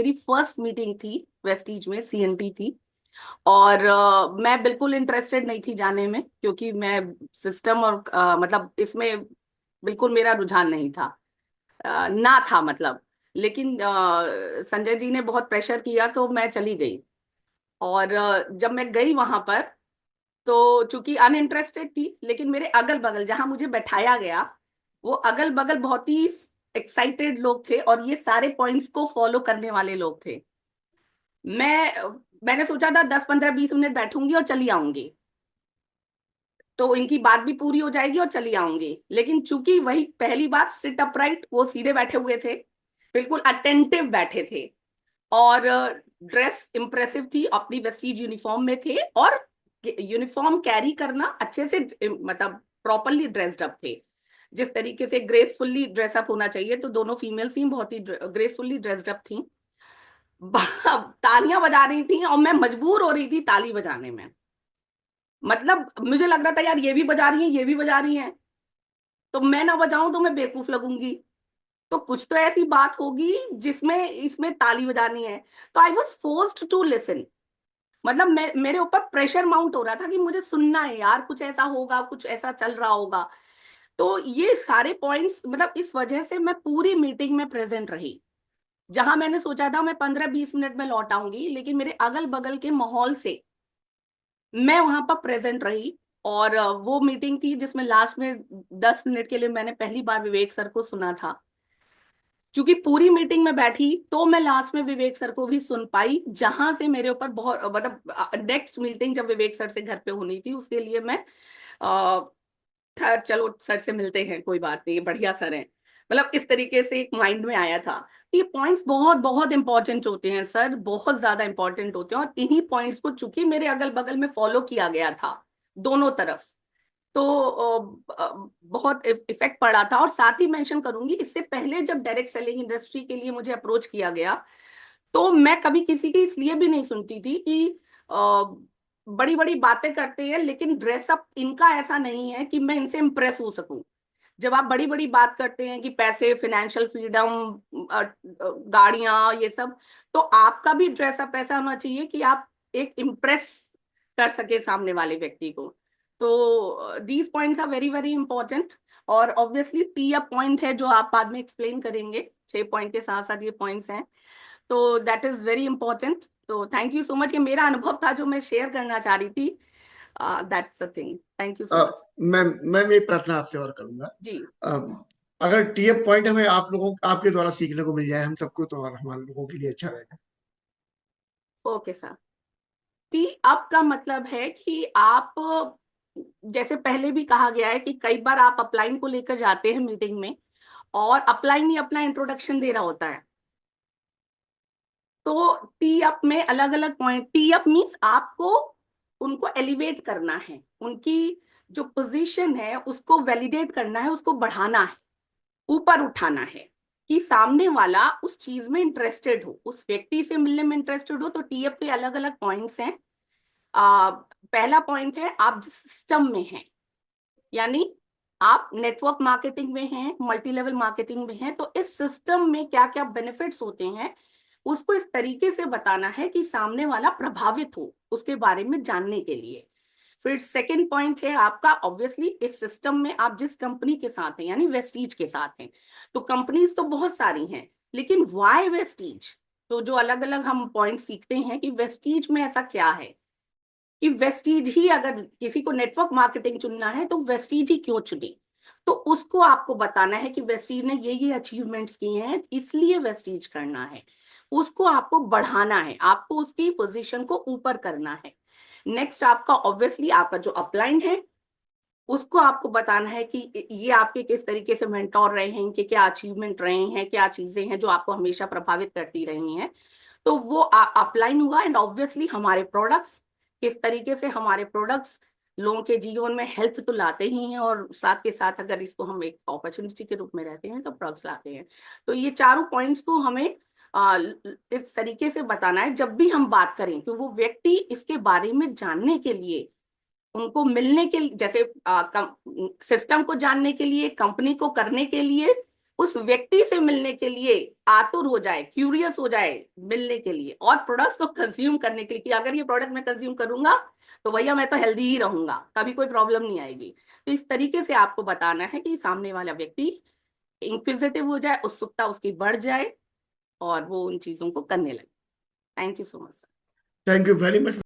मेरी first meeting थी Vestige में, सीएनटी थी। और मैं बिल्कुल इंटरेस्टेड नहीं थी जाने में, क्योंकि मैं सिस्टम और मतलब इसमें बिल्कुल मेरा रुझान नहीं था, ना था मतलब। लेकिन संजय जी ने बहुत प्रेशर किया तो मैं चली गई। और जब मैं गई वहां पर, तो चूंकि अनइंटरेस्टेड थी, लेकिन मेरे अगल बगल जहां मुझे बैठाया गया, वो अगल बगल बहुत ही एक्साइटेड लोग थे और ये सारे पॉइंट्स को फॉलो करने वाले लोग थे। मैंने सोचा था 10 15 20 मिनट बैठूंगी और चली आऊंगी, तो इनकी बात भी पूरी हो जाएगी और चली आऊंगी। लेकिन चूंकि वही पहली बात, सिट अपराइट, वो सीधे बैठे हुए थे, बिल्कुल अटेंटिव बैठे थे। और ड्रेस इंप्रेसिव थी, अपनी वेस्टीज यूनिफॉर्म में थे, और यूनिफॉर्म कैरी करना अच्छे से, मतलब प्रॉपरली ड्रेस्ड अप थे, जिस तरीके से ग्रेसफुल्ली ड्रेसअप होना चाहिए। तो दोनों फीमेल थी, बहुत ही ग्रेसफुल्ली ड्रेस्ड अप थी। तालियां बजा रही थी और मैं मजबूर हो रही थी ताली बजाने में। मतलब मुझे लग रहा था यार, ये भी बजा रही है, ये भी बजा रही है, तो मैं ना बजाऊं तो मैं बेवकूफ लगूंगी। तो कुछ तो ऐसी बात होगी जिसमें इसमें ताली बजानी है। तो I was forced to listen. मतलब मेरे ऊपर प्रेशर माउंट हो रहा था कि मुझे सुनना है यार, कुछ ऐसा होगा, कुछ ऐसा चल रहा होगा। तो ये सारे पॉइंट्स, मतलब इस वजह से मैं पूरी मीटिंग में प्रेजेंट रही। जहां मैंने सोचा था मैं 15 20 मिनट में लौट आऊंगी, लेकिन मेरे अगल बगल के माहौल से मैं वहां पर प्रेजेंट रही। और वो मीटिंग थी जिसमें लास्ट में 10 मिनट के लिए मैंने पहली बार विवेक सर को सुना था। क्योंकि पूरी मीटिंग में बैठी, तो मैं लास्ट में विवेक सर को भी सुन पाई, जहां से मेरे ऊपर बहुत, मतलब नेक्स्ट मीटिंग जब विवेक सर से घर पे होनी थी, उसके लिए मैं चलो सर से मिलते हैं, कोई बात नहीं, ये बढ़िया सर हैं, मतलब इस तरीके से एक माइंड में आया था। ये पॉइंट्स बहुत बहुत इंपॉर्टेंट होते हैं सर, बहुत ज्यादा इंपॉर्टेंट होते हैं। और इन्हीं पॉइंट्स को चूंकि मेरे अगल बगल में फॉलो किया गया था दोनों तरफ, तो बहुत इफेक्ट पड़ा था। और साथ ही मेंशन करूंगी, इससे पहले जब डायरेक्ट सेलिंग इंडस्ट्री के लिए मुझे अप्रोच किया गया, तो मैं कभी किसी की इसलिए भी नहीं सुनती थी कि बड़ी बड़ी बातें करते हैं, लेकिन ड्रेसअप इनका ऐसा नहीं है कि मैं इनसे इम्प्रेस हो सकूं। जब आप बड़ी बड़ी बात करते हैं कि पैसे, फाइनेंशियल फ्रीडम, गाड़ियां, ये सब, तो आपका भी ड्रेसअप ऐसा होना चाहिए कि आप एक इम्प्रेस कर सके सामने वाले व्यक्ति को। तो these points are very very important. और ऑब्वियसली टी अप पॉइंट है जो आप बाद में एक्सप्लेन करेंगे, 6 पॉइंट के साथ साथ ये पॉइंट्स हैं। तो दैट इज वेरी इंपॉर्टेंट। तो थैंक यू सो मच, ये मेरा अनुभव था जो मैं शेयर करना चाह रही थी। That's the thing, thank you so much. मैं ये प्रार्थना आपसे और करूंगा। जी। अ, अगर टीएफ पॉइंट हमें आप लोगों आपके द्वारा सीखने को मिल जाए हम सबको, तो और हमारे लोगों के लिए अच्छा रहेगा। Okay sir. टी अप का मतलब है कि आप, जैसे पहले भी कहा गया है कि कई बार आप अपलाइन को लेकर जाते हैं मीटिंग में, और अपलाइन ही अपना इंट्रोडक्शन दे रहा होता है। तो टी अप में अलग अलग पॉइंट, टी अप मीन्स आपको उनको एलिवेट करना है, उनकी जो पोजीशन है उसको वैलिडेट करना है, उसको बढ़ाना है, ऊपर उठाना है, कि सामने वाला उस चीज में इंटरेस्टेड हो, उस व्यक्ति से मिलने में इंटरेस्टेड हो। तो टीएफ के अलग अलग पॉइंट्स हैं। पहला पॉइंट है, आप जिस सिस्टम में हैं, यानी आप नेटवर्क मार्केटिंग में हैं, मल्टी लेवल मार्केटिंग में हैं, तो इस सिस्टम में क्या क्या बेनिफिट्स होते हैं, उसको इस तरीके से बताना है कि सामने वाला प्रभावित हो उसके बारे में जानने के लिए। फिर सेकंड पॉइंट है आपका, ऑब्वियसली इस सिस्टम में आप जिस कंपनी के साथ हैं, यानी वेस्टीज के साथ हैं, तो कंपनीज तो बहुत सारी हैं, लेकिन वाई वेस्टीज? तो जो अलग अलग हम पॉइंट सीखते हैं कि वेस्टीज में ऐसा क्या है, कि वेस्टीज ही, अगर किसी को नेटवर्क मार्केटिंग चुनना है तो वेस्टीज ही क्यों चुने। तो उसको आपको बताना है कि वेस्टीज ने ये अचीवमेंट्स किए हैं, इसलिए वेस्टीज करना है। उसको आपको बढ़ाना है, आपको उसकी पोजीशन को ऊपर करना है। नेक्स्ट आपका, ऑब्वियसली आपका जो अपलाइन है, उसको आपको बताना है कि ये आपके किस तरीके से मेंटोर रहे हैं, कि क्या अचीवमेंट रहे हैं, क्या चीजें हैं जो आपको हमेशा प्रभावित करती रही हैं। तो वो अपलाइन हुआ। एंड ऑब्वियसली हमारे प्रोडक्ट्स, किस तरीके से हमारे प्रोडक्ट्स लोगों के जीवन में हेल्थ तो लाते ही हैं, और साथ के साथ अगर इसको हम एक अपॉर्चुनिटी के रूप में रहते हैं तो प्रोडक्ट्स लाते हैं। तो ये चारों पॉइंट्स को हमें इस तरीके से बताना है जब भी हम बात करें, कि वो व्यक्ति इसके बारे में जानने के लिए, उनको मिलने के लिए, जैसे सिस्टम को जानने के लिए, कंपनी को करने के लिए, उस व्यक्ति से मिलने के लिए आतुर हो जाए, क्यूरियस हो जाए मिलने के लिए और प्रोडक्ट्स को कंज्यूम करने के लिए, कि अगर ये प्रोडक्ट मैं कंज्यूम करूंगा तो भैया मैं तो हेल्दी ही रहूंगा, कभी कोई प्रॉब्लम नहीं आएगी। तो इस तरीके से आपको बताना है कि सामने वाला व्यक्ति इंक्विजिटिव हो जाए, उत्सुकता उसकी बढ़ जाए और वो उन चीजों को करने लगे। Thank you so much. Thank you very much.